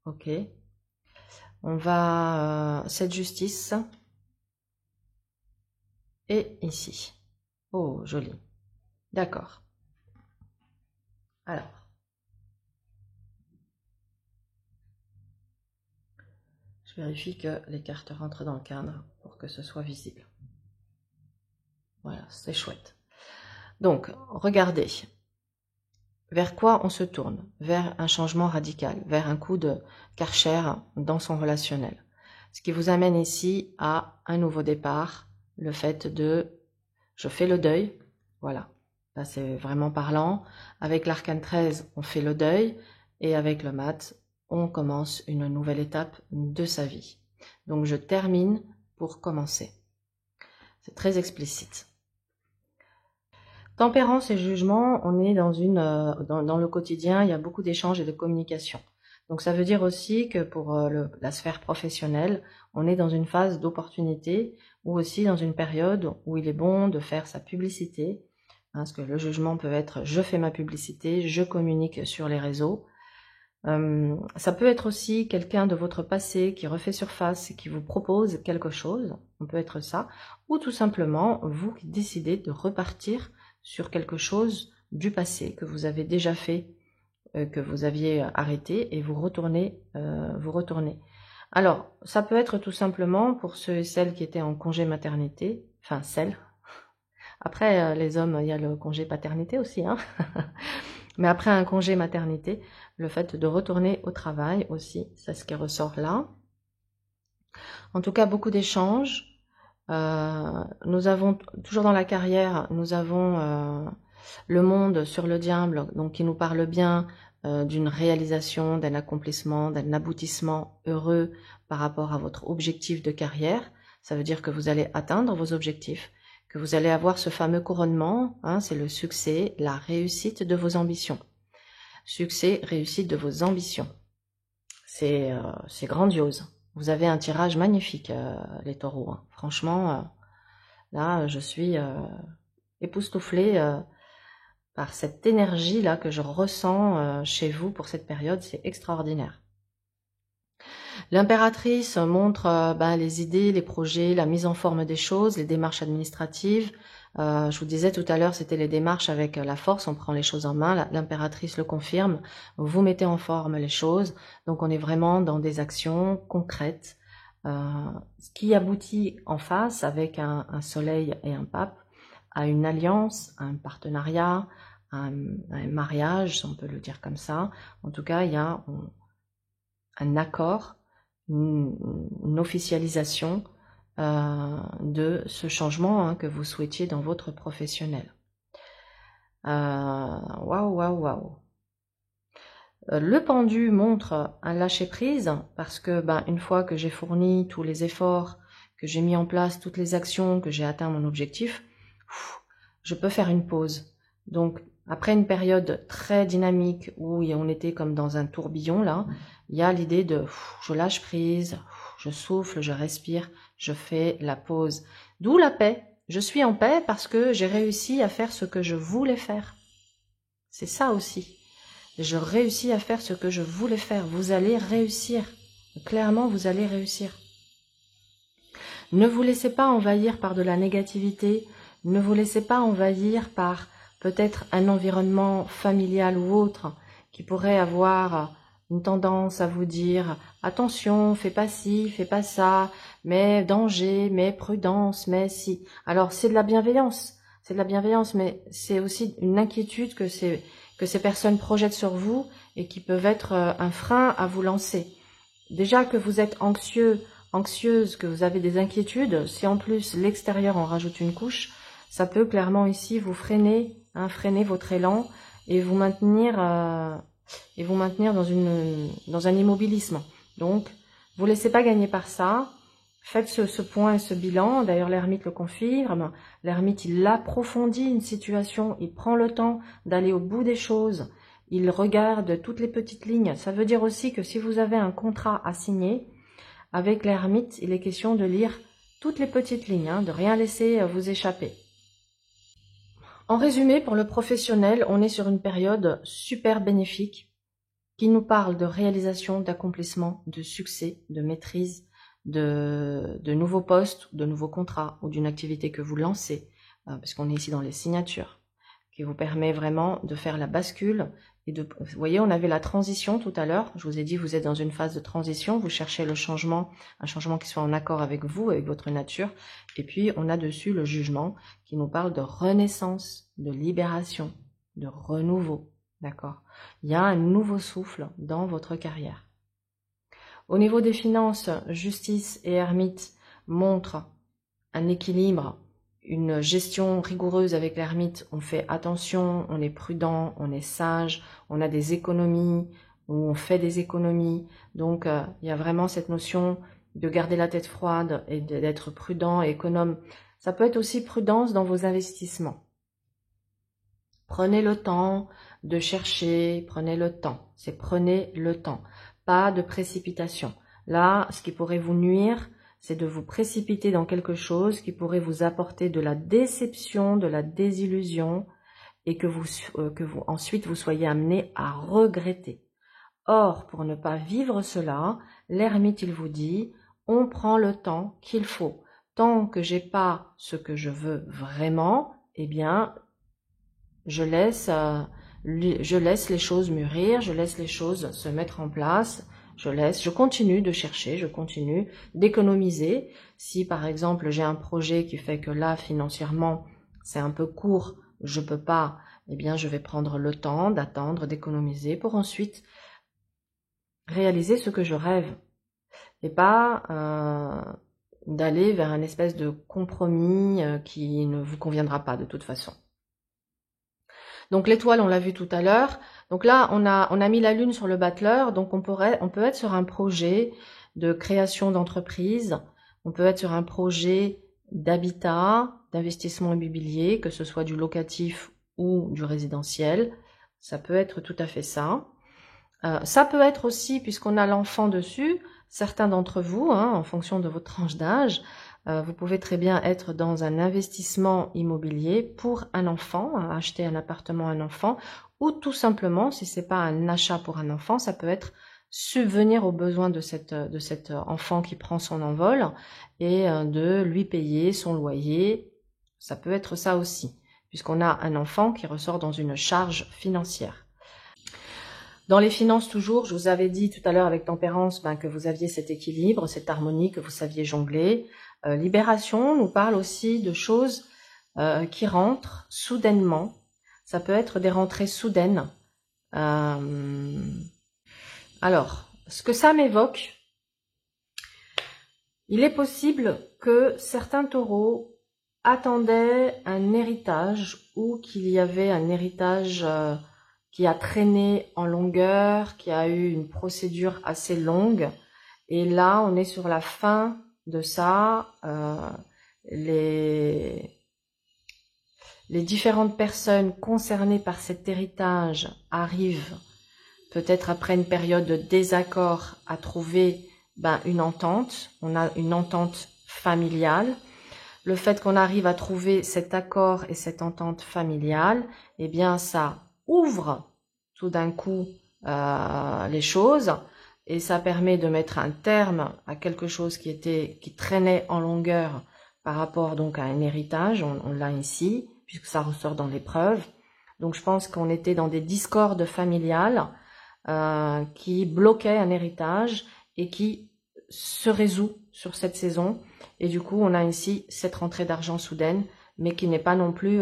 S1: ok. On va cette justice. Et ici. Oh, joli. D'accord. Alors. Je vérifie que les cartes rentrent dans le cadre pour que ce soit visible. Voilà, c'est chouette. Donc, regardez. Vers quoi on se tourne? Vers un changement radical, vers un coup de Karcher dans son relationnel. Ce qui vous amène ici à un nouveau départ, le fait de je fais le deuil, voilà, là c'est vraiment parlant. Avec l'arcane 13, on fait le deuil, et avec le mat, on commence une nouvelle étape de sa vie. Donc je termine pour commencer. C'est très explicite. Tempérance et jugement, on est dans le quotidien, il y a beaucoup d'échanges et de communication. Donc ça veut dire aussi que pour la sphère professionnelle, on est dans une phase d'opportunité ou aussi dans une période où il est bon de faire sa publicité. Hein, parce que le jugement peut être je fais ma publicité, je communique sur les réseaux. Ça peut être aussi quelqu'un de votre passé qui refait surface et qui vous propose quelque chose, on peut être ça, ou tout simplement vous qui décidez de repartir sur quelque chose du passé que vous avez déjà fait, que vous aviez arrêté, et vous retournez. Alors, ça peut être tout simplement pour ceux et celles qui étaient en congé maternité, enfin celles. Après, les hommes, il y a le congé paternité aussi, hein. Mais après un congé maternité, le fait de retourner au travail aussi, c'est ce qui ressort là. En tout cas, beaucoup d'échanges. Nous avons, toujours dans la carrière, nous avons le monde sur le diable, donc qui nous parle bien d'une réalisation, d'un accomplissement, d'un aboutissement heureux par rapport à votre objectif de carrière. Ça veut dire que vous allez atteindre vos objectifs, que vous allez avoir ce fameux couronnement, hein, c'est le succès, la réussite de vos ambitions. Succès, réussite de vos ambitions. C'est grandiose. Vous avez un tirage magnifique, les taureaux. Hein. Franchement, là, je suis époustouflée par cette énergie-là que je ressens chez vous pour cette période. C'est extraordinaire. L'impératrice montre les idées, les projets, la mise en forme des choses, les démarches administratives. Je vous disais tout à l'heure, c'était les démarches avec la force, on prend les choses en main. L'impératrice le confirme, vous mettez en forme les choses. Donc on est vraiment dans des actions concrètes, ce qui aboutit en face avec un soleil et un pape à une alliance, à un partenariat, à un mariage, si on peut le dire comme ça. En tout cas, il y a un accord, une officialisation de ce changement que vous souhaitiez dans votre professionnel. Waouh. Le pendu montre un lâcher-prise parce que une fois que j'ai fourni tous les efforts, que j'ai mis en place toutes les actions, que j'ai atteint mon objectif, je peux faire une pause. Donc après une période très dynamique où on était comme dans un tourbillon là, il y a l'idée de je lâche prise, je souffle, je respire, je fais la pause. D'où la paix. Je suis en paix parce que j'ai réussi à faire ce que je voulais faire. C'est ça aussi. Je réussis à faire ce que je voulais faire. Vous allez réussir. Clairement, vous allez réussir. Ne vous laissez pas envahir par de la négativité, ne vous laissez pas envahir par peut-être un environnement familial ou autre qui pourrait avoir une tendance à vous dire « Attention, fais pas ci, fais pas ça, mais danger, mais prudence, mais si ». Alors c'est de la bienveillance, mais c'est aussi une inquiétude que ces personnes projettent sur vous et qui peuvent être un frein à vous lancer. Déjà que vous êtes anxieuse, que vous avez des inquiétudes, si en plus l'extérieur en rajoute une couche, ça peut clairement ici vous freiner, freiner votre élan et vous maintenir dans un immobilisme. Donc, vous laissez pas gagner par ça. Faites ce point et ce bilan. D'ailleurs, l'ermite le confirme. L'ermite, il approfondit une situation. Il prend le temps d'aller au bout des choses. Il regarde toutes les petites lignes. Ça veut dire aussi que si vous avez un contrat à signer, avec l'ermite, il est question de lire toutes les petites lignes, de rien laisser vous échapper. En résumé, pour le professionnel, on est sur une période super bénéfique qui nous parle de réalisation, d'accomplissement, de succès, de maîtrise, de nouveaux postes, de nouveaux contrats ou d'une activité que vous lancez, parce qu'on est ici dans les signatures, qui vous permet vraiment de faire la bascule. Et vous voyez, on avait la transition tout à l'heure. Je vous ai dit, vous êtes dans une phase de transition. Vous cherchez le changement, un changement qui soit en accord avec vous, avec votre nature. Et puis, on a dessus le jugement qui nous parle de renaissance, de libération, de renouveau. D'accord? Il y a un nouveau souffle dans votre carrière. Au niveau des finances, justice et ermite montrent un équilibre, une gestion rigoureuse avec l'ermite. On fait attention, on est prudent, on est sage, on a des économies, ou on fait des économies. Donc, il y a vraiment cette notion de garder la tête froide et d'être prudent et économe. Ça peut être aussi prudence dans vos investissements. Prenez le temps de chercher, prenez le temps. C'est prenez le temps. Pas de précipitation. Là, ce qui pourrait vous nuire, c'est de vous précipiter dans quelque chose qui pourrait vous apporter de la déception, de la désillusion et que ensuite vous soyez amené à regretter. Or, pour ne pas vivre cela, l'ermite, il vous dit, on prend le temps qu'il faut. Tant que j'ai pas ce que je veux vraiment, eh bien, je laisse les choses mûrir, je laisse les choses se mettre en place, je continue de chercher, je continue d'économiser. Si par exemple j'ai un projet qui fait que là financièrement c'est un peu court, je peux pas, eh bien je vais prendre le temps d'attendre, d'économiser pour ensuite réaliser ce que je rêve et pas d'aller vers un espèce de compromis qui ne vous conviendra pas de toute façon. Donc l'étoile, on l'a vu tout à l'heure. Donc là, on a mis la lune sur le battleur. Donc on peut être sur un projet de création d'entreprise. On peut être sur un projet d'habitat, d'investissement immobilier, que ce soit du locatif ou du résidentiel. Ça peut être tout à fait ça. Ça peut être aussi, puisqu'on a l'enfant dessus, certains d'entre vous, en fonction de votre tranche d'âge, vous pouvez très bien être dans un investissement immobilier pour un enfant, acheter un appartement à un enfant, ou tout simplement, si c'est pas un achat pour un enfant, ça peut être subvenir aux besoins de cet enfant qui prend son envol et de lui payer son loyer. Ça peut être ça aussi, puisqu'on a un enfant qui ressort dans une charge financière. Dans les finances toujours, je vous avais dit tout à l'heure avec Tempérance que vous aviez cet équilibre, cette harmonie, que vous saviez jongler. Libération nous parle aussi de choses qui rentrent soudainement. Ça peut être des rentrées soudaines. Alors, ce que ça m'évoque, il est possible que certains taureaux attendaient un héritage ou qu'il y avait un héritage qui a traîné en longueur, qui a eu une procédure assez longue. Et là, on est sur la fin de ça. Les différentes personnes concernées par cet héritage arrivent, peut-être après une période de désaccord, à trouver une entente. On a une entente familiale. Le fait qu'on arrive à trouver cet accord et cette entente familiale, eh bien ça ouvre tout d'un coup les choses. et ça permet de mettre un terme à quelque chose qui traînait en longueur par rapport donc à un héritage. On l'a ici, puisque ça ressort dans l'épreuve. Donc je pense qu'on était dans des discordes familiales qui bloquaient un héritage et qui se résout sur cette saison. Et du coup, on a ici cette rentrée d'argent soudaine, mais qui n'est pas non plus,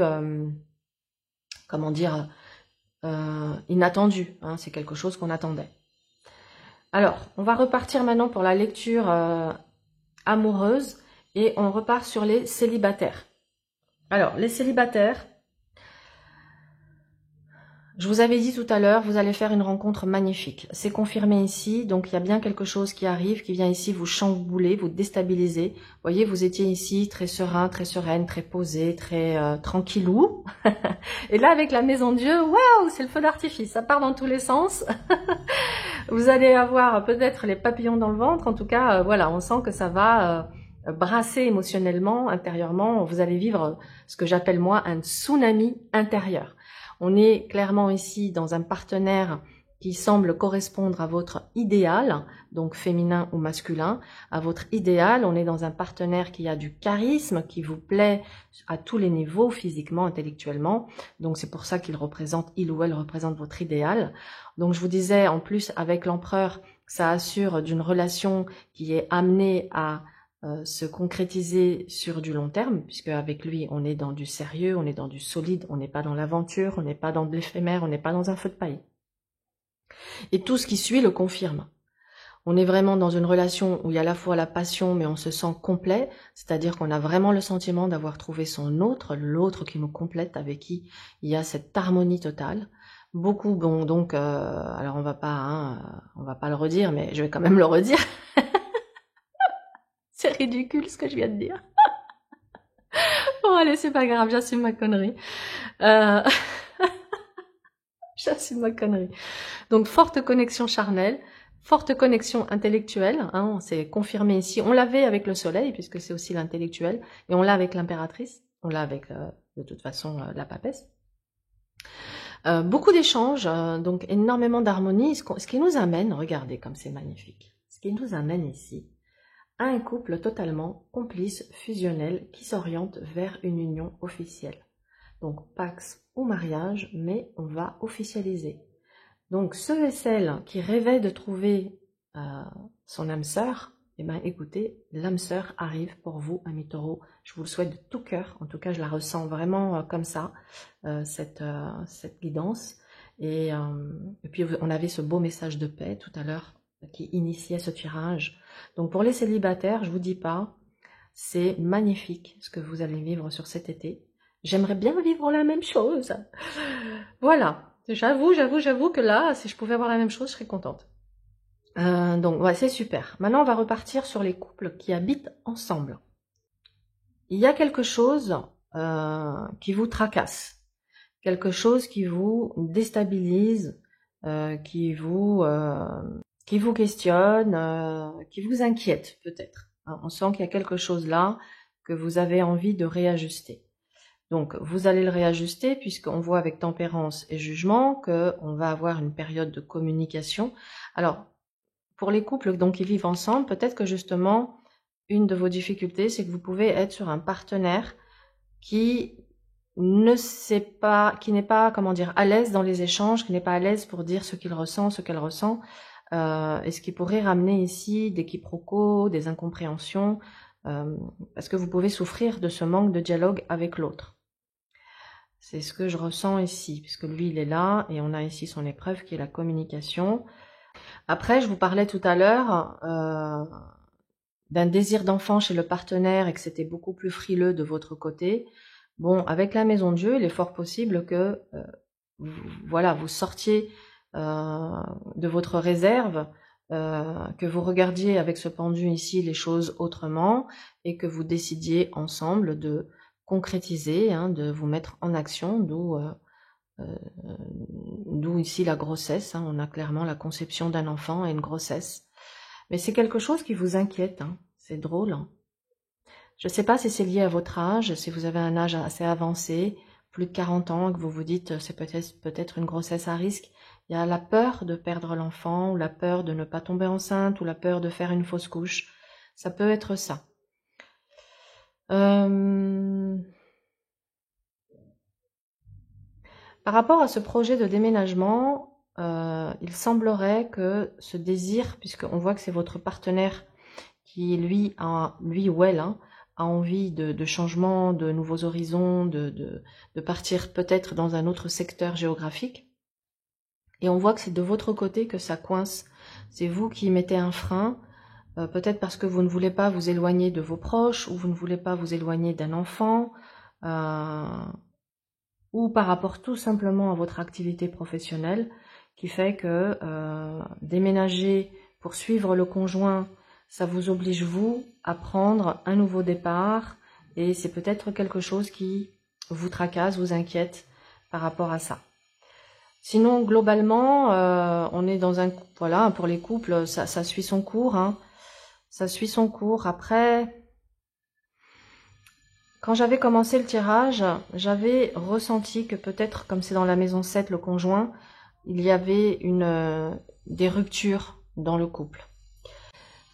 S1: comment dire, inattendue. Hein, c'est quelque chose qu'on attendait. Alors, on va repartir maintenant pour la lecture amoureuse et on repart sur les célibataires. Alors, les célibataires, je vous avais dit tout à l'heure, vous allez faire une rencontre magnifique. C'est confirmé ici, donc il y a bien quelque chose qui arrive, qui vient ici vous chambouler, vous déstabiliser. Vous voyez, vous étiez ici très serein, très sereine, très posé, très tranquillou. Et là, avec la maison de Dieu, waouh, c'est le feu d'artifice, ça part dans tous les sens. Vous allez avoir peut-être les papillons dans le ventre, en tout cas, voilà, on sent que ça va brasser émotionnellement, intérieurement. Vous allez vivre ce que j'appelle moi un tsunami intérieur. On est clairement ici dans un partenaire qui semble correspondre à votre idéal, donc féminin ou masculin, à votre idéal. On est dans un partenaire qui a du charisme, qui vous plaît à tous les niveaux, physiquement, intellectuellement. Donc c'est pour ça il ou elle représente votre idéal. Donc je vous disais, en plus, avec l'empereur, ça assure d'une relation qui est amenée à se concrétiser sur du long terme, puisque avec lui, on est dans du sérieux, on est dans du solide, on n'est pas dans l'aventure, on n'est pas dans de l'éphémère, on n'est pas dans un feu de paille. Et tout ce qui suit le confirme. On est vraiment dans une relation où il y a à la fois la passion, mais on se sent complet, c'est-à-dire qu'on a vraiment le sentiment d'avoir trouvé son autre, l'autre qui nous complète, avec qui il y a cette harmonie totale. Beaucoup, bon, donc, alors on va pas le redire, mais je vais quand même le redire. C'est ridicule ce que je viens de dire. Bon allez, c'est pas grave, j'assume ma connerie. J'assume ma connerie. Donc forte connexion charnelle, forte connexion intellectuelle, hein, c'est confirmé ici. On l'avait avec le soleil, puisque c'est aussi l'intellectuel, et on l'a avec l'impératrice, on l'a avec de toute façon la papesse. Beaucoup d'échanges, donc énormément d'harmonie, ce qui nous amène, regardez comme c'est magnifique, ce qui nous amène ici à un couple totalement complice, fusionnel, qui s'oriente vers une union officielle. Donc pax ou mariage, mais on va officialiser. Donc ceux et celles qui rêvaient de trouver son âme sœur, eh ben écoutez, l'âme sœur arrive pour vous, amis taureaux. Je vous le souhaite de tout cœur, en tout cas je la ressens vraiment comme ça, cette guidance. Et puis on avait ce beau message de paix tout à l'heure qui initiait ce tirage. Donc pour les célibataires, je vous dis pas, c'est magnifique ce que vous allez vivre sur cet été. J'aimerais bien vivre la même chose. Voilà, j'avoue que là, si je pouvais avoir la même chose, je serais contente. Donc ouais, c'est super. Maintenant, on va repartir sur les couples qui habitent ensemble. Il y a quelque chose qui vous tracasse, quelque chose qui vous déstabilise, qui vous questionne, qui vous inquiète peut-être. On sent qu'il y a quelque chose là que vous avez envie de réajuster. Donc, vous allez le réajuster puisqu'on voit avec tempérance et jugement qu'on va avoir une période de communication. Alors, pour les couples donc qui vivent ensemble, peut-être que justement, une de vos difficultés, c'est que vous pouvez être sur un partenaire qui n'est pas, comment dire, à l'aise dans les échanges, qui n'est pas à l'aise pour dire ce qu'il ressent, ce qu'elle ressent, et ce qui pourrait ramener ici des quiproquos, des incompréhensions, parce que vous pouvez souffrir de ce manque de dialogue avec l'autre. C'est ce que je ressens ici, puisque lui, il est là, et on a ici son épreuve qui est la communication. Après, je vous parlais tout à l'heure d'un désir d'enfant chez le partenaire et que c'était beaucoup plus frileux de votre côté. Bon, avec la maison de Dieu, il est fort possible que vous sortiez de votre réserve, que vous regardiez avec ce pendu ici les choses autrement et que vous décidiez ensemble de concrétiser, hein, de vous mettre en action, d'où ici la grossesse, hein, on a clairement la conception d'un enfant et une grossesse. Mais c'est quelque chose qui vous inquiète, hein, c'est drôle. Hein. Je ne sais pas si c'est lié à votre âge, si vous avez un âge assez avancé, plus de 40 ans, que vous vous dites c'est peut-être une grossesse à risque. Il Il y a la peur de perdre l'enfant, ou la peur de ne pas tomber enceinte, ou la peur de faire une fausse couche. Ça peut être ça. Par rapport à ce projet de déménagement, il semblerait que ce désir, puisqu'on voit que c'est votre partenaire qui, lui ou elle, hein, a envie de changement, de nouveaux horizons, de partir peut-être dans un autre secteur géographique. Et on voit que c'est de votre côté que ça coince. C'est vous qui mettez un frein, peut-être parce que vous ne voulez pas vous éloigner de vos proches, ou vous ne voulez pas vous éloigner d'un enfant, ou par rapport tout simplement à votre activité professionnelle, qui fait que déménager pour suivre le conjoint, ça vous oblige vous à prendre un nouveau départ, et c'est peut-être quelque chose qui vous tracasse, vous inquiète par rapport à ça. Sinon, globalement, on est dans un... Voilà, pour les couples, ça suit son cours, hein. Ça suit son cours. Après, quand j'avais commencé le tirage, j'avais ressenti que peut-être, comme c'est dans la maison 7, le conjoint, il y avait des ruptures dans le couple.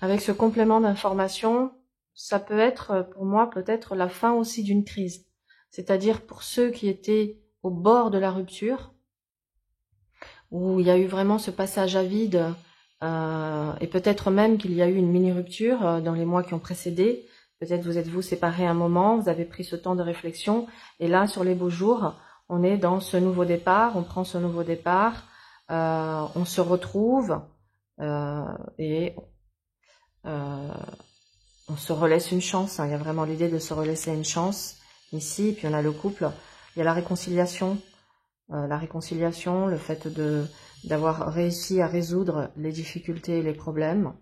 S1: Avec ce complément d'information, ça peut être, pour moi, peut-être la fin aussi d'une crise. C'est-à-dire pour ceux qui étaient au bord de la rupture, où il y a eu vraiment ce passage à vide, et peut-être même qu'il y a eu une mini-rupture dans les mois qui ont précédé. Peut-être vous êtes-vous séparés un moment, vous avez pris ce temps de réflexion, et là, sur les beaux jours, on est dans ce nouveau départ, on prend ce nouveau départ, on se retrouve, et on se relaisse une chance, hein. Il y a vraiment l'idée de se relaisser une chance ici, et puis on a le couple, il y a la réconciliation, le fait d'avoir réussi à résoudre les difficultés et les problèmes,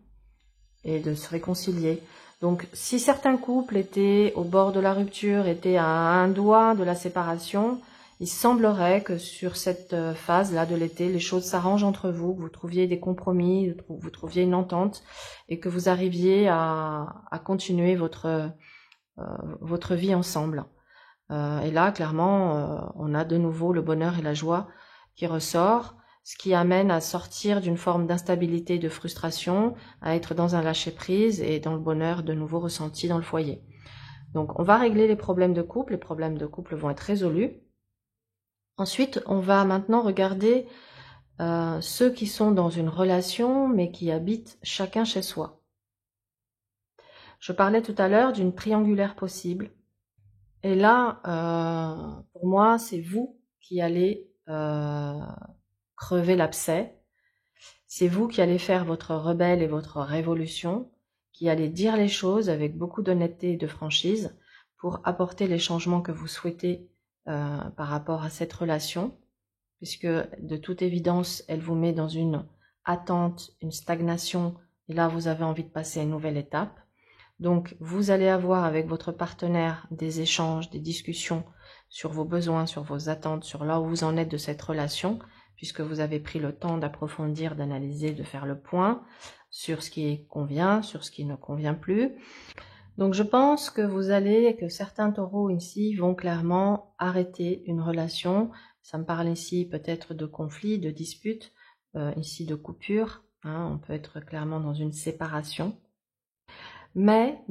S1: et de se réconcilier. Donc, si certains couples étaient au bord de la rupture, étaient à un doigt de la séparation, il semblerait que sur cette phase-là de l'été, les choses s'arrangent entre vous, que vous trouviez des compromis, vous trouviez une entente, et que vous arriviez à continuer votre vie ensemble. Et là, clairement, on a de nouveau le bonheur et la joie qui ressort, ce qui amène à sortir d'une forme d'instabilité, de frustration, à être dans un lâcher-prise et dans le bonheur de nouveau ressenti dans le foyer. Donc, on va régler les problèmes de couple vont être résolus. Ensuite, on va maintenant regarder ceux qui sont dans une relation, mais qui habitent chacun chez soi. Je parlais tout à l'heure d'une triangulaire possible. Et là, pour moi, c'est vous qui allez crever l'abcès. C'est vous qui allez faire votre rebelle et votre révolution, qui allez dire les choses avec beaucoup d'honnêteté et de franchise pour apporter les changements que vous souhaitez par rapport à cette relation, puisque de toute évidence, elle vous met dans une attente, une stagnation, et là, vous avez envie de passer à une nouvelle étape. Donc, vous allez avoir avec votre partenaire des échanges, des discussions sur vos besoins, sur vos attentes, sur là où vous en êtes de cette relation, puisque vous avez pris le temps d'approfondir, d'analyser, de faire le point sur ce qui convient, sur ce qui ne convient plus. Donc, je pense que certains taureaux ici vont clairement arrêter une relation. Ça me parle ici peut-être de conflit, de dispute, ici de coupure, hein, on peut être clairement dans une séparation. Mais,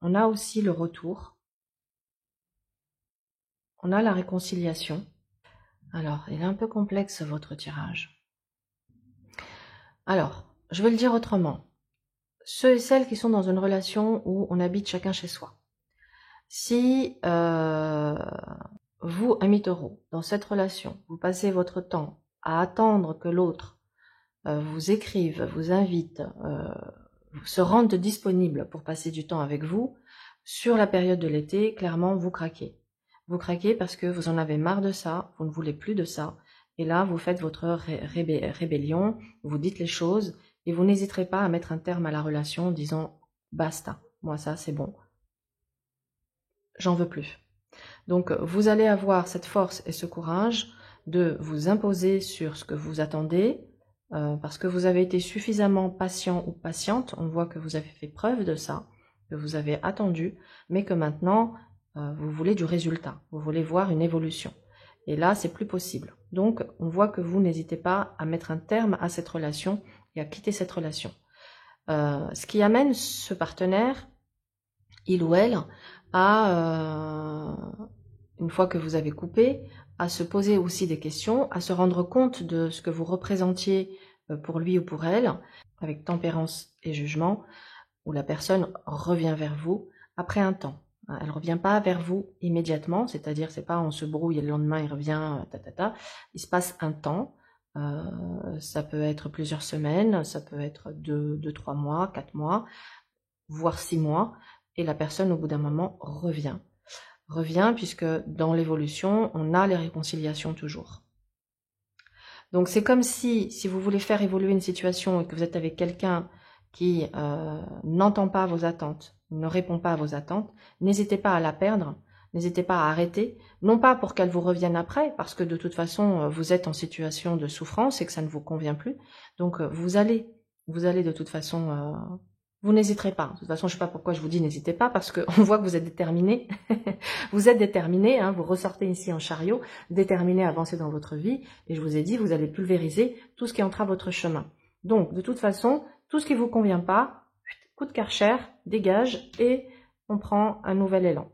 S1: on a aussi le retour. On a la réconciliation. Alors, il est un peu complexe votre tirage. Alors, je vais le dire autrement. Ceux et celles qui sont dans une relation où on habite chacun chez soi. Si vous, amis taureaux, dans cette relation, vous passez votre temps à attendre que l'autre vous écrive, vous invite, se rende disponible pour passer du temps avec vous, sur la période de l'été, clairement, vous craquez. Vous craquez parce que vous en avez marre de ça, vous ne voulez plus de ça, et là, vous faites votre rébellion, vous dites les choses, et vous n'hésiterez pas à mettre un terme à la relation en disant « basta, moi ça c'est bon, j'en veux plus ». Donc, vous allez avoir cette force et ce courage de vous imposer sur ce que vous attendez, parce que vous avez été suffisamment patient ou patiente, on voit que vous avez fait preuve de ça, que vous avez attendu, mais que maintenant, vous voulez du résultat, vous voulez voir une évolution. Et là, c'est plus possible. Donc, on voit que vous n'hésitez pas à mettre un terme à cette relation et à quitter cette relation. Ce qui amène ce partenaire, il ou elle, à, une fois que vous avez coupé, à se poser aussi des questions, à se rendre compte de ce que vous représentiez pour lui ou pour elle, avec tempérance et jugement, où la personne revient vers vous après un temps. Elle ne revient pas vers vous immédiatement, c'est-à-dire c'est pas on se brouille et le lendemain il revient, Il se passe un temps, ça peut être plusieurs semaines, ça peut être 3 mois, 4 mois, voire 6 mois, et la personne au bout d'un moment revient. Revient puisque dans l'évolution, on a les réconciliations toujours. Donc c'est comme si vous voulez faire évoluer une situation et que vous êtes avec quelqu'un qui n'entend pas vos attentes, ne répond pas à vos attentes, n'hésitez pas à la perdre, n'hésitez pas à arrêter, non pas pour qu'elle vous revienne après, parce que de toute façon, vous êtes en situation de souffrance et que ça ne vous convient plus. Donc vous allez de toute façon, vous n'hésiterez pas. De toute façon, je ne sais pas pourquoi je vous dis n'hésitez pas, parce qu'on voit que vous êtes déterminé. Vous êtes déterminé, hein, vous ressortez ici en chariot, déterminé à avancer dans votre vie, et je vous ai dit, vous allez pulvériser tout ce qui entrave votre chemin. Donc, de toute façon, tout ce qui ne vous convient pas, coup de karcher, dégage, et on prend un nouvel élan.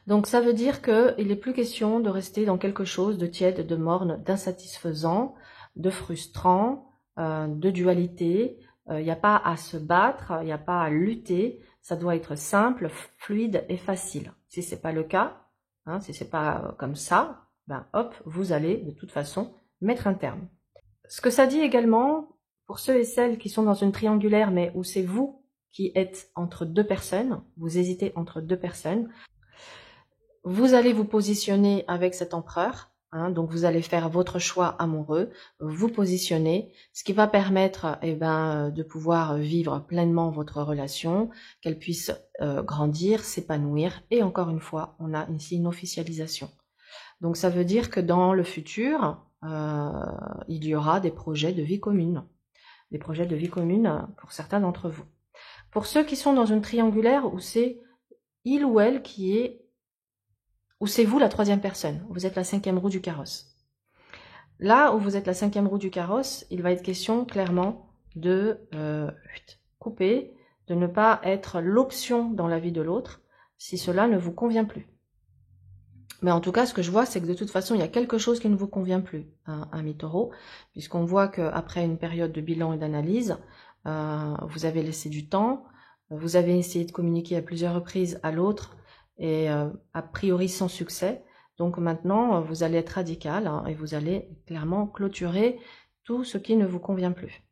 S1: Donc ça veut dire qu'il n'est plus question de rester dans quelque chose de tiède, de morne, d'insatisfaisant, de frustrant, de dualité. Il n'y a pas à se battre, il n'y a pas à lutter, ça doit être simple, fluide et facile. Si ce n'est pas le cas, hein, si ce n'est pas comme ça, ben hop, vous allez de toute façon mettre un terme. Ce que ça dit également, pour ceux et celles qui sont dans une triangulaire, mais où c'est vous qui êtes entre deux personnes, vous hésitez entre deux personnes, vous allez vous positionner avec cet empereur, hein, donc vous allez faire votre choix amoureux, vous positionner, ce qui va permettre de pouvoir vivre pleinement votre relation, qu'elle puisse grandir, s'épanouir, et encore une fois, on a ici une officialisation. Donc ça veut dire que dans le futur, il y aura des projets de vie commune, pour certains d'entre vous. Pour ceux qui sont dans une triangulaire où c'est il ou elle qui est, où c'est vous la troisième personne, vous êtes la cinquième roue du carrosse. Là où vous êtes la cinquième roue du carrosse, il va être question clairement de couper, de ne pas être l'option dans la vie de l'autre si cela ne vous convient plus. Mais en tout cas, ce que je vois, c'est que de toute façon, il y a quelque chose qui ne vous convient plus, hein, ami Taureau, puisqu'on voit qu'après une période de bilan et d'analyse, vous avez laissé du temps, vous avez essayé de communiquer à plusieurs reprises à l'autre, et a priori sans succès. Donc maintenant, vous allez être radical, hein, et vous allez clairement clôturer tout ce qui ne vous convient plus.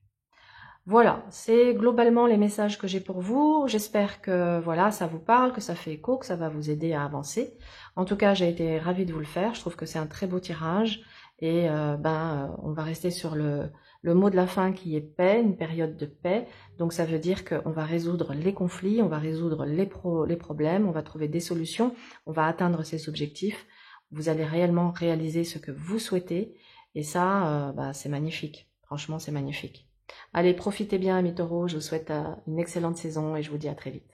S1: Voilà, c'est globalement les messages que j'ai pour vous. J'espère que voilà, ça vous parle, que ça fait écho, que ça va vous aider à avancer. En tout cas, j'ai été ravie de vous le faire. Je trouve que c'est un très beau tirage. Et on va rester sur le mot de la fin qui est paix, une période de paix. Donc ça veut dire qu'on va résoudre les conflits, on va résoudre les problèmes, on va trouver des solutions, on va atteindre ses objectifs. Vous allez réellement réaliser ce que vous souhaitez. Et ça, c'est magnifique. Franchement, c'est magnifique. Allez, profitez bien, amis taureaux. Je vous souhaite une excellente saison et je vous dis à très vite.